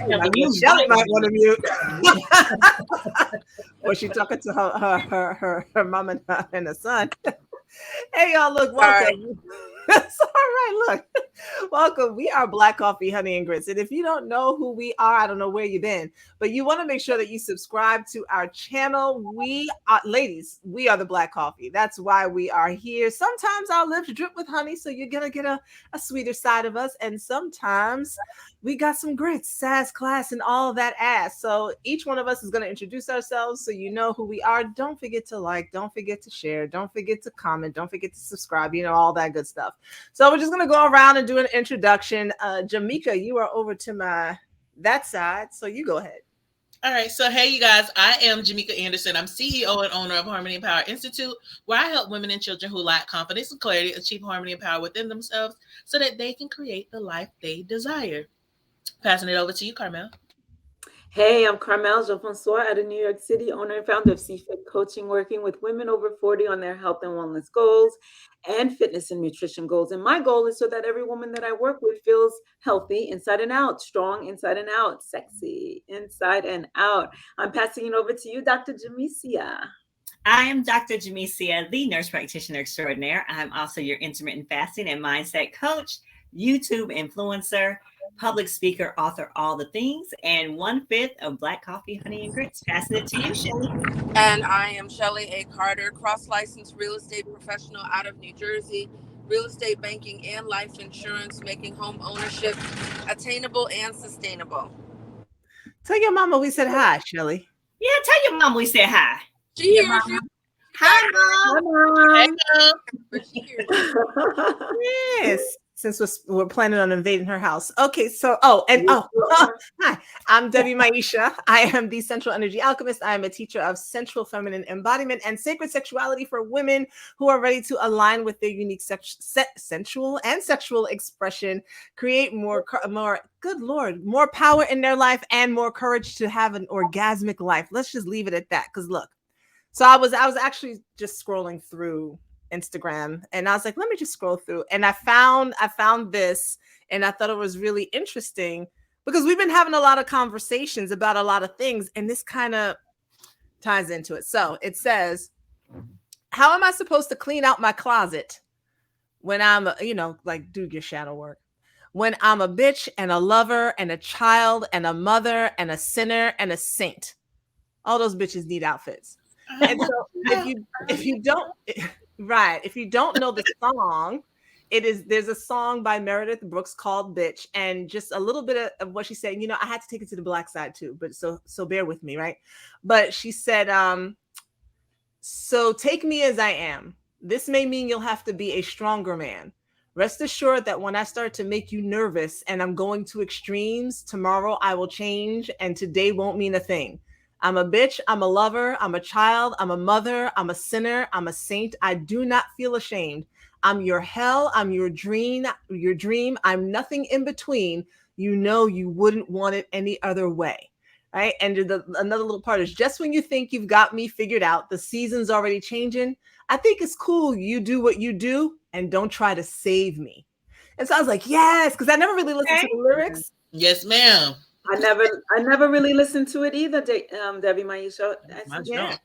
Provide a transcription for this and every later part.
Shelly might want to mute. Or she talking to her mom and her son. Hey, y'all, look, welcome. It's all right, look. Welcome. We are Black Coffee, Honey, and Grits. And if you don't know who we are, I don't know where you've been, but you want to make sure that you subscribe to our channel. We are, ladies, we are the Black Coffee. That's why we are here. Sometimes our lips drip with honey, so you're going to get a sweeter side of us. And sometimes we got some grits, sass, class, and all that ass. So each one of us is going to introduce ourselves so you know who we are. Don't forget to like, don't forget to share, don't forget to comment, don't forget to subscribe, all that good stuff. So we're just going to go around and do an introduction. Jamaica, you are over to that side, so you go ahead. All right. So, hey, you guys, I am Jamaica Anderson. I'm CEO and owner of Harmony and Power Institute, where I help women and children who lack confidence and clarity achieve harmony and power within themselves so that they can create the life they desire. Passing it over to you, Carmel. Hey, I'm Carmel Jean-Francois out of New York City, owner and founder of CFIT Coaching, working with women over 40 on their health and wellness goals and fitness and nutrition goals. And my goal is so that every woman that I work with feels healthy inside and out, strong inside and out, sexy inside and out. I'm passing it over to you, Dr. Jamesia. I am Dr. Jamesia, the nurse practitioner extraordinaire. I'm also your intermittent fasting and mindset coach, YouTube influencer, public speaker, author, all the things, and 1/5 of Black Coffee, Honey, and Grits. Passing it to you, Shelly. And I am Shelly A. Carter, cross-licensed real estate professional out of New Jersey, real estate banking and life insurance, making home ownership attainable and sustainable. Tell your mama we said hi, Shelly. Yeah, tell your mom we said hi. She hears you. Hi, Mom. Hey, But she hears you. Yes. Since we're planning on invading her house. Okay, so hi, I'm Debbie Maisha. I am the Central Energy Alchemist. I am a teacher of sensual feminine embodiment and sacred sexuality for women who are ready to align with their unique sensual and sexual expression, create more good Lord, more power in their life and more courage to have an orgasmic life. Let's just leave it at that. Because look, so I was actually just scrolling through Instagram and I was like, let me just scroll through, and I found this, and I thought it was really interesting because we've been having a lot of conversations about a lot of things, and this kind of ties into it. So it says, how am I supposed to clean out my closet when I'm like do your shadow work, when I'm a bitch and a lover and a child and a mother and a sinner and a saint? All those bitches need outfits. And so if you don't right. If you don't know the song, there's a song by Meredith Brooks called Bitch, and just a little bit of what she said, I had to take it to the black side too, but so bear with me, right? But she said, so take me as I am. This may mean you'll have to be a stronger man. Rest assured that when I start to make you nervous and I'm going to extremes, tomorrow I will change and today won't mean a thing. I'm a bitch, I'm a lover, I'm a child, I'm a mother, I'm a sinner, I'm a saint. I do not feel ashamed. I'm your hell, I'm your dream, I'm nothing in between. You wouldn't want it any other way, right? And another little part is, just when you think you've got me figured out, the season's already changing. I think it's cool you do what you do and don't try to save me. And so I was like, yes, because I never really listened to the lyrics. Yes, ma'am. I never really listened to it either, Debbie Maisha. Yeah.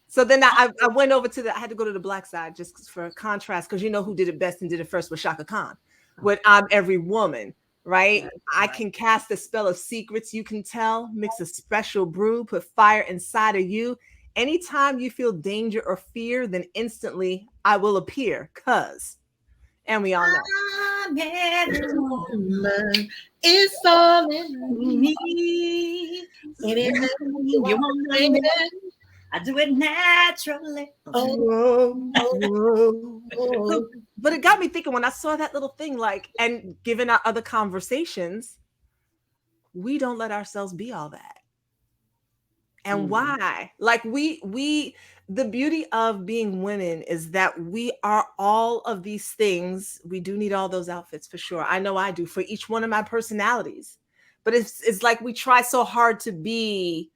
So then I went over I had to go to the black side just for contrast, because who did it best and did it first was Shaka Khan with I'm Every Woman, right? I can cast a spell of secrets you can tell, mix a special brew, put fire inside of you. Anytime you feel danger or fear, then instantly I will appear, and we all know. It's all in me. I do it naturally. But it got me thinking when I saw that little thing, and given our other conversations, we don't let ourselves be all that. And why? The beauty of being women is that we are all of these things. We do need all those outfits for sure. I know I do, for each one of my personalities. But it's like we try so hard to be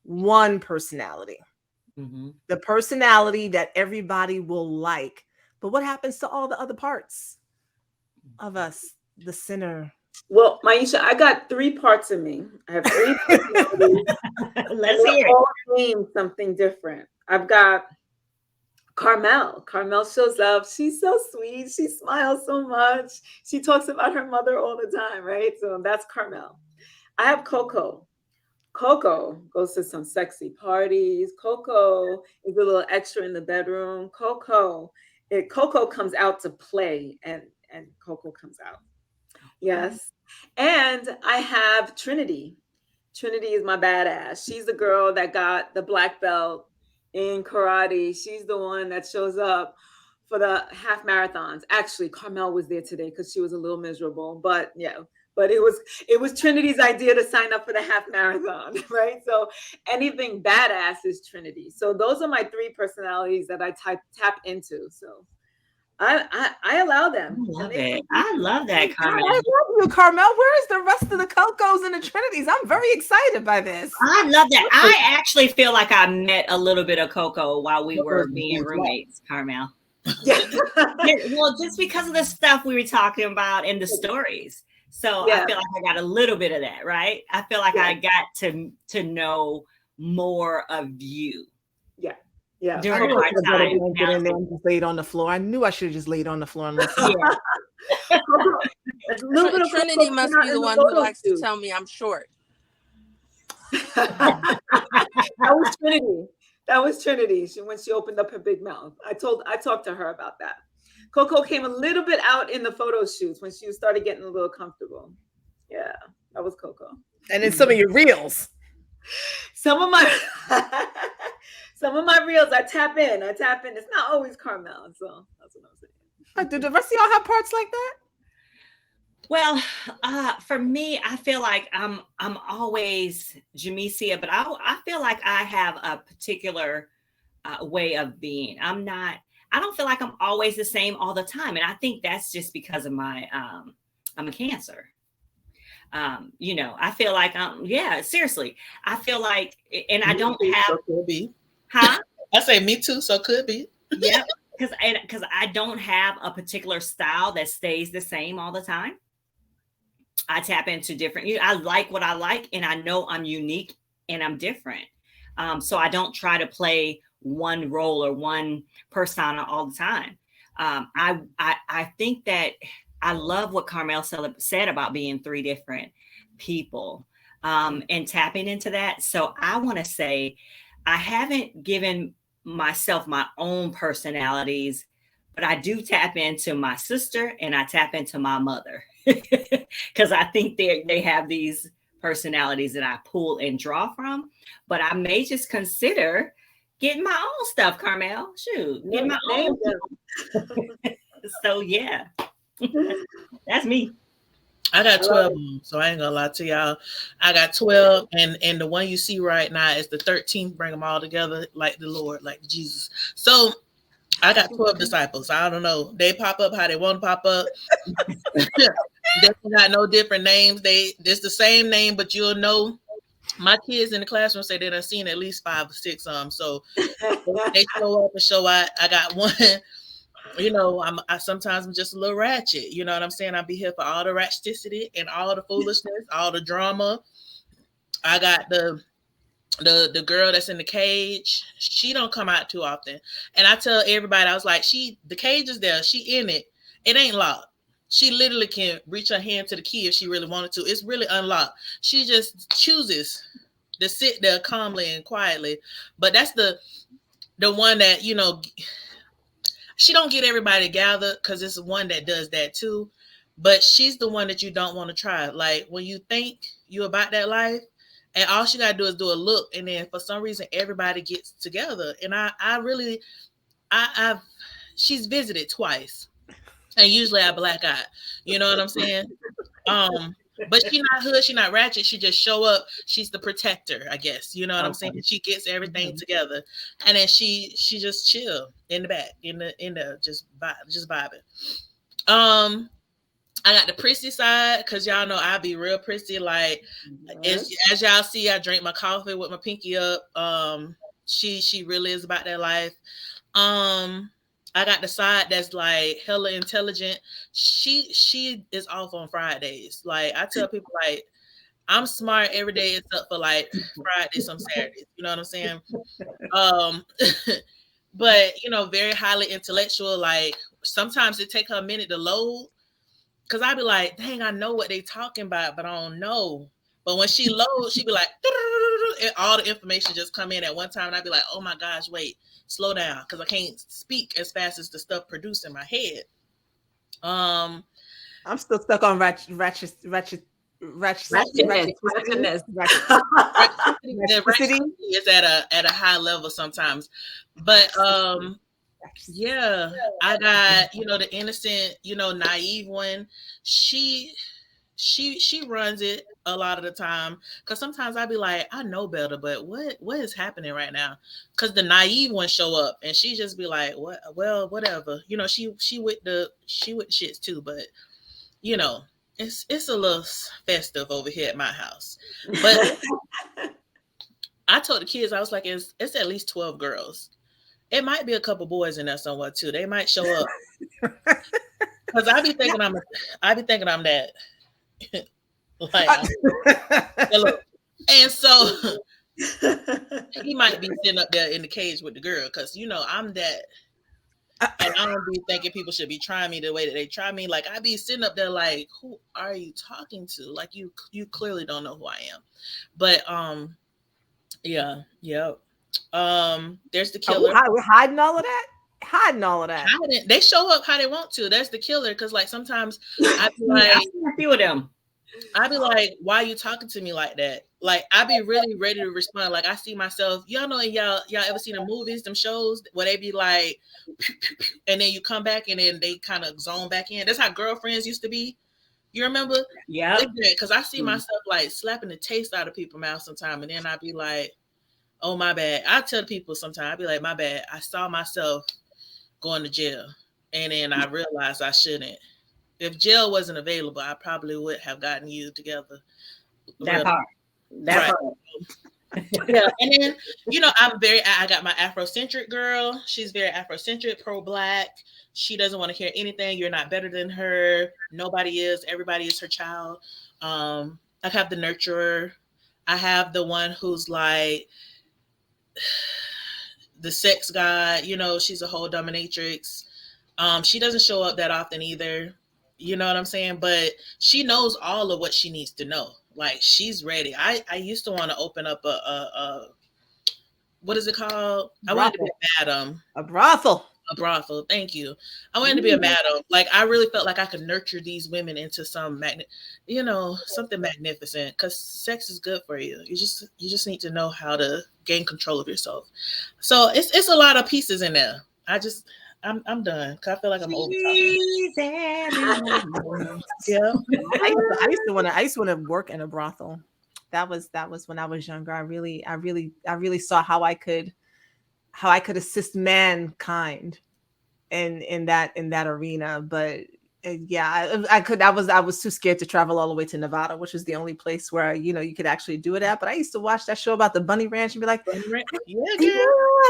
one personality, the personality that everybody will like. But what happens to all the other parts of us? The sinner, Well, Maisha, I got 3 parts of me. I have 3 personalities. Let's They hear it. all mean something different. I've got Carmel. Carmel shows up. She's so sweet. She smiles so much. She talks about her mother all the time, right? So that's Carmel. I have Coco. Coco goes to some sexy parties. Coco is a little extra in the bedroom. Coco comes out to play, and Coco comes out. Yes. And I have Trinity. Trinity is my badass. She's the girl that got the black belt in karate. She's the one that shows up for the half marathons. Actually, Carmel was there today because she was a little miserable, but yeah. But it was Trinity's idea to sign up for the half marathon, right? So anything badass is Trinity. So those are my 3 personalities that I tap into. So I allow them. I love it. I love that, I Carmel. love you, Carmel. Where is the rest of the Cocos and the Trinities? I'm very excited by this. I love that. I actually feel like I met a little bit of Coco while we were being roommates, Carmel. Yeah. Well, just because of the stuff we were talking about in the stories. So Yeah. I feel like I got a little bit of that, right? I feel like I got to know more of you. Yeah. During I knew I our should have got a time. blanket in there and just laid on the floor. I knew I should have just laid on the floor and listened. Yeah. A little bit of Trinity Coco must came out be in the one photo who likes to shoot. tell me I'm short. That was Trinity. That was Trinity. When she opened up her big mouth. I talked to her about that. Coco came a little bit out in the photo shoots when she started getting a little comfortable. Yeah, that was Coco. And in some of your reels. Some of my reels, I tap in. It's not always Carmel, so that's what I'm saying. Do the rest of y'all have parts like that? Well, for me, I feel like I'm always Jamesia, but I feel like I have a particular way of being. I don't feel like I'm always the same all the time, and I think that's just because of my I'm a Cancer. I feel like seriously, I feel like, and I don't have, So could be. huh? I say me too, so could be. Yeah, because I don't have a particular style that stays the same all the time. I tap into different. I like what I like, and I know I'm unique and I'm different. So I don't try to play one role or one persona all the time. I think that I love what Carmel said about being 3 different people and tapping into that. So I want to say I haven't given myself my own personalities, but I do tap into my sister and I tap into my mother because I think they have these personalities that I pull and draw from. But I may just consider getting my own stuff, Carmel. Shoot, get my own. So yeah. That's me. I got 12 of them, so I ain't gonna lie to y'all. I got 12, and the one you see right now is the 13th. Bring them all together like the Lord, like Jesus. So I got 12 disciples. I don't know. They pop up how they want to pop up. They got no different names. It's the same name, but you'll know. My kids in the classroom say they done seen at least 5 or 6 of them. So they show up and show out. I got one. I sometimes I'm just a little ratchet. You know what I'm saying? I'll be here for all the ratcheticity and all the foolishness, all the drama. I got the girl that's in the cage. She don't come out too often. And I tell everybody, I was like, the cage is there. She in it. It ain't locked. She literally can reach her hand to the key if she really wanted to. It's really unlocked. She just chooses to sit there calmly and quietly. But that's the one that, she don't get everybody together because it's one that does that too. But she's the one that you don't want to try. Like when you think you're about that life and all she got to do is do a look. And then for some reason, everybody gets together. And she's visited twice. And usually I black out. You know what I'm saying? But she's not hood, she's not ratchet. She just show up. She's the protector, I guess. You know what I'm saying? She gets everything together, and then she just chill in the back, in the just vibing. I got the prissy side because y'all know I be real prissy. Like as y'all see, I drink my coffee with my pinky up. She really is about that life. I got the side that's like hella intelligent. She is off on Fridays. Like I tell people, like I'm smart every day except for like Fridays, some Saturdays. You know what I'm saying? But you know, very highly intellectual. Like sometimes it take her a minute to load, because I be like, dang, I know what they talking about, but I don't know. But when she loads, she be like, and all the information just come in at one time, and I be like, oh my gosh, wait, slow down, because I can't speak as fast as the stuff produced in my head. I'm still stuck on ratchetness. Is at a high level sometimes, but yeah, I got, you know, the innocent, you know, naive one. She runs it a lot of the time, because sometimes I be like, I know better, but what is happening right now? Because the naive one show up and she just be like, what? Well, whatever. You know, she with the shits too, but you know, it's a little festive over here at my house. But I told the kids, I was like, it's at least 12 girls. It might be a couple boys in there somewhere too. They might show up. Because I be thinking I'm that. Like, and so he might be sitting up there in the cage with the girl, because you know I'm that. And I don't be thinking people should be trying me the way that they try me. Like I be sitting up there like, who are you talking to? Like you clearly don't know who I am. But yeah. There's the killer. We're hiding all of that. They show up how they want to. That's the killer. Because like sometimes I be like, I've seen a few of them. I be like, why are you talking to me like that? Like I be really ready to respond. Like I see myself, y'all know, y'all ever seen the movies, them shows where they be like, and then you come back and then they kind of zone back in. That's how Girlfriends used to be. You remember? Yeah. Because I see myself like slapping the taste out of people's mouth sometimes, and then I be like, oh my bad. I tell people sometimes, I be like, my bad. I saw myself going to jail, and then I realized I shouldn't. If jail wasn't available, I probably would have gotten you together. That part. Yeah, and then you know I got my Afrocentric girl. She's very Afrocentric, pro-Black. She doesn't want to hear anything. You're not better than her. Nobody is. Everybody is her child. I have the nurturer. I have the one who's like the sex god. You know, she's a whole dominatrix. She doesn't show up that often either. You know what I'm saying? But she knows all of what she needs to know. Like she's ready. I used to want to open up a what is it called? I wanted to be a madam. A brothel. A brothel. Thank you. I wanted to be a madam. Like I really felt like I could nurture these women into some something magnificent, because sex is good for you. You just need to know how to gain control of yourself. So it's a lot of pieces in there. I'm done, because I feel like I'm over talking. Yeah. I used to want to work in a brothel. That was when I was younger. I really saw how I could assist mankind in that arena. But yeah, I was too scared to travel all the way to Nevada, which is the only place where you could actually do it at. But I used to watch that show about the bunny ranch and be like, I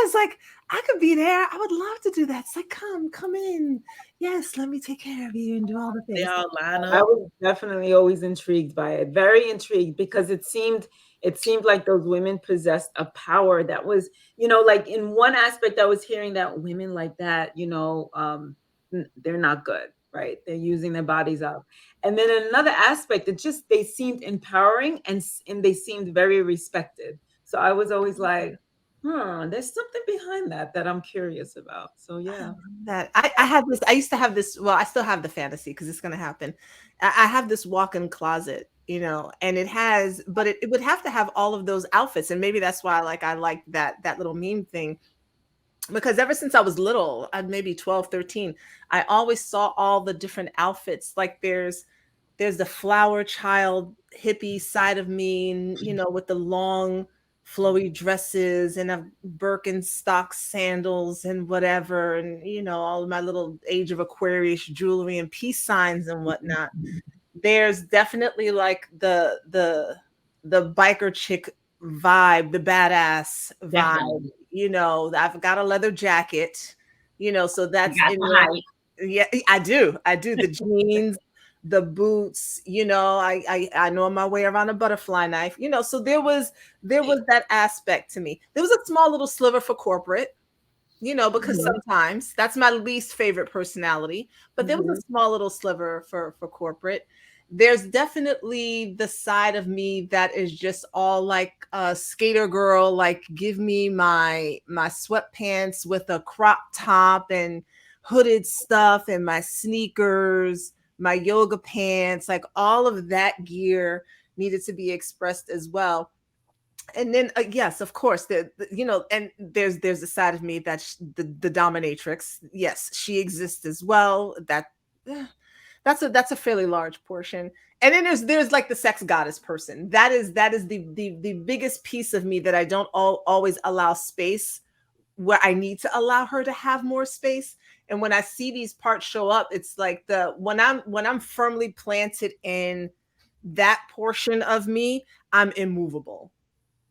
was like, I could be there. I would love to do that. It's like, come in. Yes, let me take care of you and do all the things. They all line up. I was definitely always intrigued by it. Very intrigued, because it seemed like those women possessed a power that was, like in one aspect, I was hearing that women like that, they're not good, right? They're using their bodies up. And then in another aspect, they seemed empowering and they seemed very respected. So I was always like, there's something behind that I'm curious about. So yeah. That I used to have this, well, I still have the fantasy, because it's going to happen. I have this walk-in closet, and but it would have to have all of those outfits. And maybe that's why I like that little meme thing, because ever since I was little, maybe 12, 13, I always saw all the different outfits. Like there's the flower child hippie side of me, and, with the long flowy dresses and a Birkenstock sandals and whatever, and all of my little Age of Aquarius jewelry and peace signs and whatnot. There's definitely like the biker chick vibe, the badass vibe. I've got a leather jacket. So that's got the height. yeah, I do the jeans, the boots, I know my way around a butterfly knife, so there was that aspect to me. There was a small little sliver for corporate, because sometimes that's my least favorite personality, but there was a small little sliver for corporate. There's definitely the side of me that is just all like a skater girl, like give me my sweatpants with a crop top and hooded stuff and my sneakers, my yoga pants, like all of that gear needed to be expressed as well. And then yes, of course, and there's a side of me that's the dominatrix. Yes, she exists as well. That's a fairly large portion. And then there's like the sex goddess person. That is the biggest piece of me that I don't always allow space, where I need to allow her to have more space. And when I see these parts show up, it's like when I'm firmly planted in that portion of me, I'm immovable.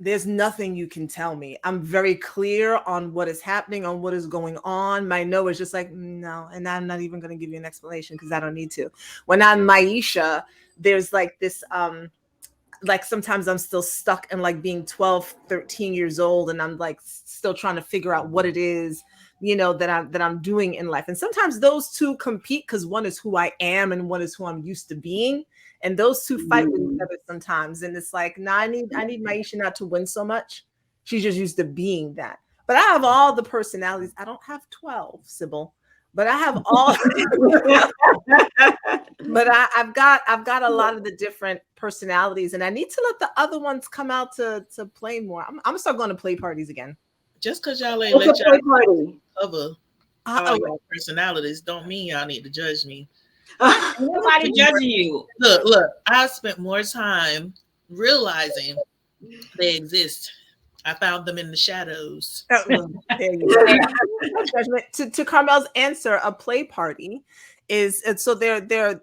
There's nothing you can tell me. I'm very clear on what is happening, on what is going on. My no is just like, no. And I'm not even going to give you an explanation because I don't need to. When I'm Maisha, there's like this, like sometimes I'm still stuck in like being 12, 13 years old. And I'm like still trying to figure out what it is, that I'm doing in life. And sometimes those two compete because one is who I am and one is who I'm used to being. And those two fight with each other sometimes. And it's like, nah, I need Maisha not to win so much. She's just used to being that. But I have all the personalities. I don't have 12, Sybil, but I have all. But I've got a lot of the different personalities, and I need to let the other ones come out to play more. I'm gonna start going to play parties again. Just because y'all ain't let y'all cover all your personalities don't mean y'all need to judge me. Nobody judging you. Look, I spent more time realizing they exist. I found them in the shadows. There you go. To Carmel's answer, a play party is so they're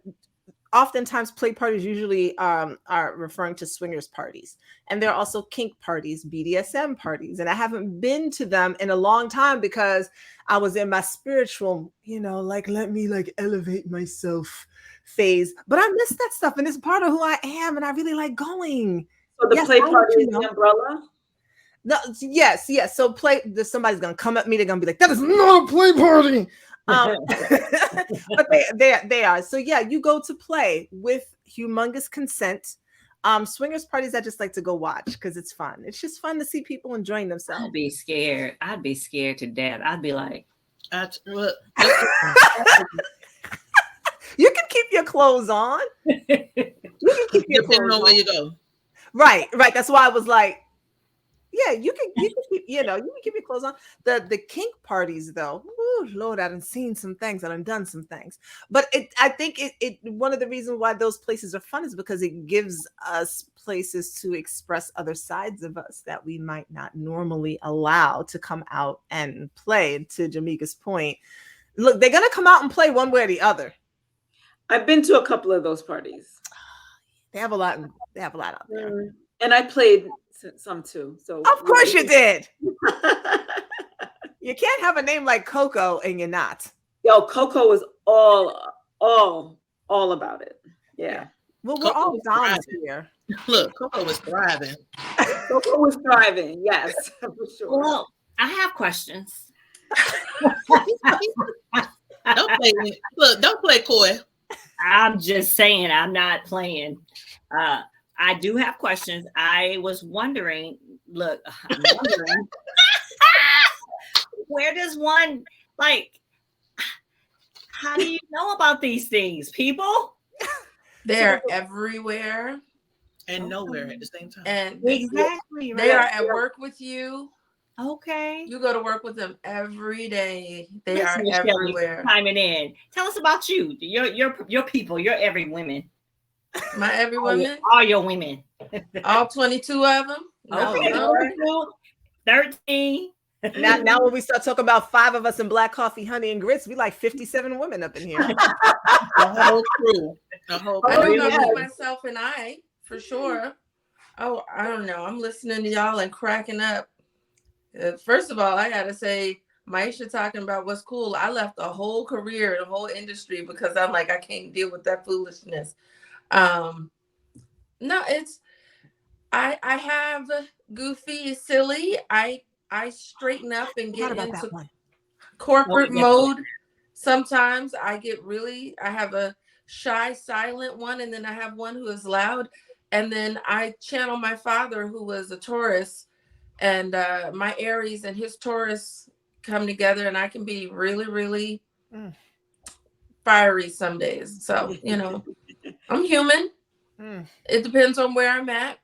oftentimes play parties usually are referring to swingers parties, and there are also kink parties, BDSM parties, and I haven't been to them in a long time because I was in my spiritual, like let me like elevate myself phase, but I miss that stuff, and it's part of who I am, and I really like going. So the play party is the umbrella. No, yes. So somebody's gonna come at me. They're gonna be like, "That is not a play party." But they are. So yeah, you go to play with humongous consent. Swingers parties, I just like to go watch because it's fun. It's just fun to see people enjoying themselves. I'd be scared. I'd be scared to death. I'd be like, you can keep your clothes on. You can keep your clothes on. Where you go. Right. That's why I was like, yeah, you can keep, you can keep your clothes on. The kink parties, though, ooh, Lord, I done seen some things, I done done some things. But I think it one of the reasons why those places are fun is because it gives us places to express other sides of us that we might not normally allow to come out and play. To Jamaica's point, look, they're gonna come out and play one way or the other. I've been to a couple of those parties. They have a lot out there. And I played some too. So of course you did. You can't have a name like Coco and you're not. Yo, Coco was all about it. Yeah. Well, we're all doms here. Look, Coco was thriving. Coco was thriving. Yes, for sure. Well, I have questions. Don't play coy. I'm just saying, I'm not playing. I do have questions. I was wondering, where does one, like, how do you know about these things, people? They're everywhere and nowhere at the same time. And exactly, they are at work with you. Okay. You go to work with them every day. They are everywhere. Chiming in. Tell us about you. Your people. Your every women. My every women? All your women. All 22 of them? No. 13. Now when we start talking about 5 of us in Black Coffee, Honey, and Grits, we like 57 women up in here. The whole crew. I know myself and I, for sure. Oh, I don't know. I'm listening to y'all and cracking up. First of all, I got to say, Maisha talking about what's cool. I left a whole career, the whole industry because I'm like, I can't deal with that foolishness. No, it's I have goofy, silly. I straighten up and Forgot get about into that one. corporate Oh, yeah. mode. Sometimes I have a shy, silent one, and then I have one who is loud. And then I channel my father, who was a Taurus, and my Aries and his Taurus come together, and I can be really, really Mm. fiery some days. So, I'm human. Mm. It depends on where I'm at.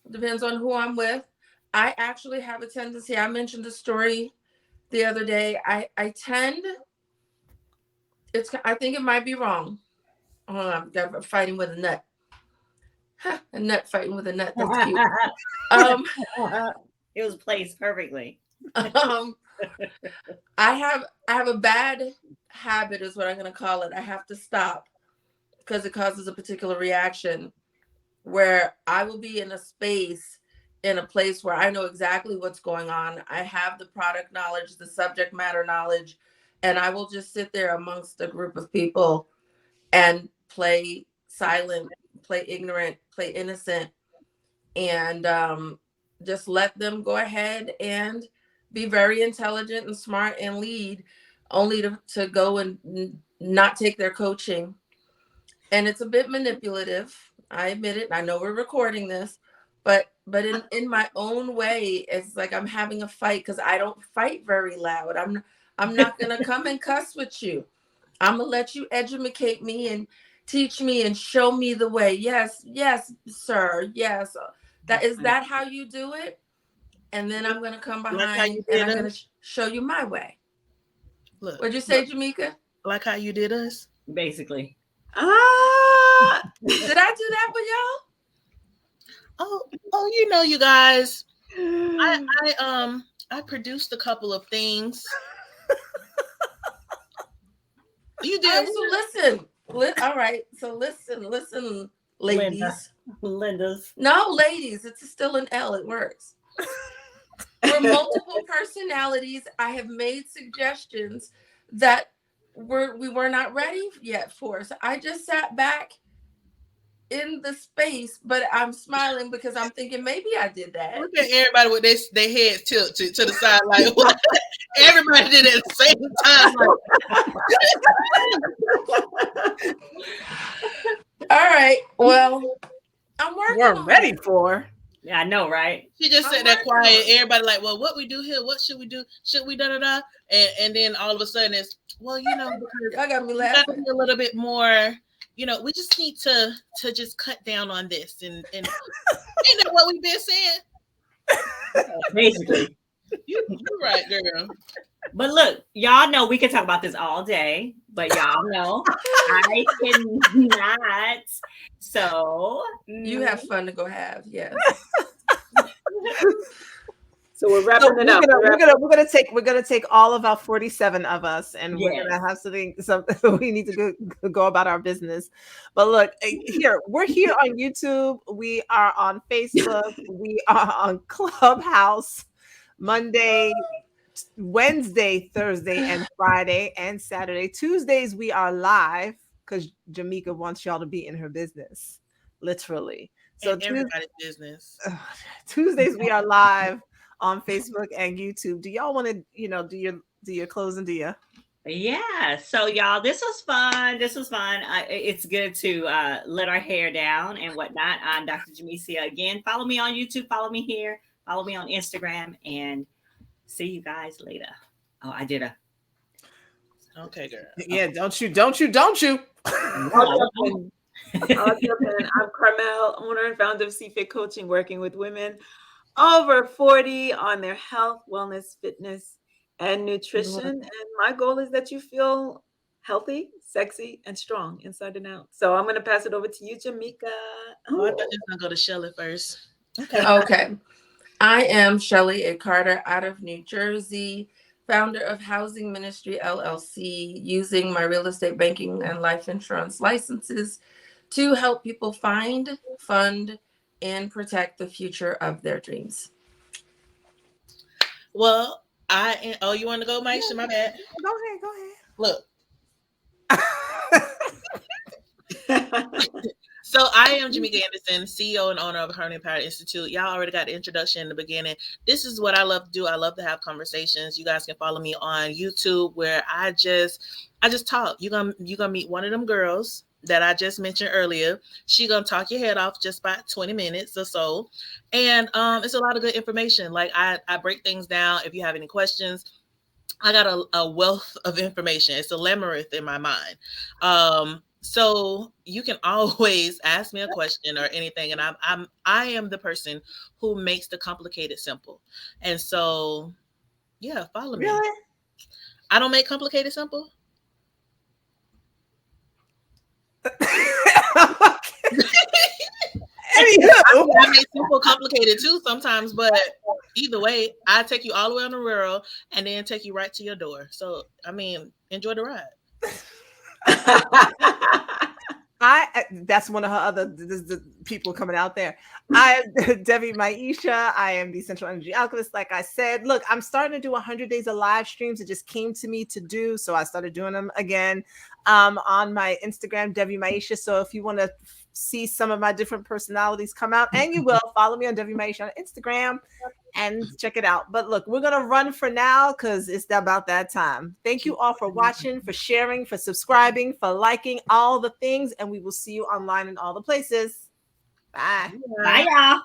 It depends on who I'm with. I actually have a tendency, I mentioned a story the other day. I think it might be wrong. I'm fighting with a nut. A nut fighting with a nut. That's cute. It was placed perfectly. I have a bad habit, is what I'm going to call it. I have to stop because it causes a particular reaction where I will be in a space, in a place where I know exactly what's going on. I have the product knowledge, the subject matter knowledge, and I will just sit there amongst a group of people and play silent, play ignorant, play innocent, and just let them go ahead and be very intelligent and smart and lead, only to go and not take their coaching. And it's a bit manipulative. I admit it. I know we're recording this, but in my own way, it's like I'm having a fight because I don't fight very loud. I'm not gonna come and cuss with you. I'm gonna let you educate me and teach me and show me the way. Yes, sir. Yes. Is that how you do it? And then I'm gonna come behind and I'm gonna show you my way. Look, what'd you say, Jamaica? Like how you did us? Basically. Did I do that for y'all? Oh, you guys. I produced a couple of things. You did. All right, so listen. All right, so listen, ladies. Linda's. No, ladies. It's still an L. It works. We're multiple personalities. I have made suggestions that we were not ready yet for. So I just sat back in the space, but I'm smiling because I'm thinking maybe I did that. Look at everybody with their heads tilted to the side, like what? Everybody did it at the same time. All right. Well, I'm working. We're ready for. Yeah, I know, right? She just sat there quiet. Everybody like, well, what we do here? What should we do? Should we da? And then all of a sudden it's, well, I got me laughing a little bit more. We just need to just cut down on this, and ain't that what we've been saying? Basically. You're right, girl. But look, y'all know we can talk about this all day, but y'all know I cannot. So you have fun to go have, yes. So we're wrapping it up. We're gonna take all of our 47 of us, and we're gonna have something. We need to go about our business. But look, we're here on YouTube. We are on Facebook. We are on Clubhouse Monday, Wednesday, Thursday, and Friday, and Saturday. Tuesdays we are live because Jamaica wants y'all to be in her business, literally. So everybody's business. Tuesdays we are live on Facebook and YouTube. Do y'all want to, do your closing, do you? Yeah. So y'all, this was fun. It's good to let our hair down and whatnot. I'm Dr. Jamesia. Again, follow me on YouTube. Follow me here. Follow me on Instagram. And see you guys later. Oh, I did a. Okay, girl. Yeah. Don't you. I'll jump in. I'm Carmel, owner and founder of CFIT Coaching, working with women over 40 on their health, wellness, fitness, and nutrition. And my goal is that you feel healthy, sexy, and strong inside and out. So I'm going to pass it over to you, Jamaica. Oh, I thought you were going to go to Shelly first. Okay. I am Shelly A. Carter out of New Jersey, founder of Housing Ministry LLC, using my real estate banking and life insurance licenses to help people find, fund, and protect the future of their dreams. Well, Oh, you want to go, Maisha? My bad. Go ahead. Look. So I am Jamika Anderson, CEO and owner of Harmony Power Institute. Y'all already got the introduction in the beginning. This is what I love to do. I love to have conversations. You guys can follow me on YouTube, where I just talk. You're gonna meet one of them girls that I just mentioned earlier. She gonna talk your head off just about 20 minutes or so. And it's a lot of good information. Like I break things down. If you have any questions, I got a wealth of information. It's a labyrinth in my mind. So you can always ask me a question or anything, and I am the person who makes the complicated simple. And so, yeah, follow me. Really? I don't make complicated simple. I make simple complicated too sometimes, but either way, I take you all the way on the world and then take you right to your door. So, I mean, enjoy the ride. That's one of her other the people coming out there. I am Debbie Maisha. I am the Central Energy Alchemist. Like I said, look, I'm starting to do 100 days of live streams. It just came to me to do, so I started doing them again on my Instagram, Debbie Maisha. So if you want to see some of my different personalities come out, and you will, follow me on Debbie Maisha on Instagram and check it out. But look, we're gonna run for now because it's about that time. Thank you all for watching, for sharing, for subscribing, for liking, all the things, and we will see you online in all the places. Bye. Bye, y'all.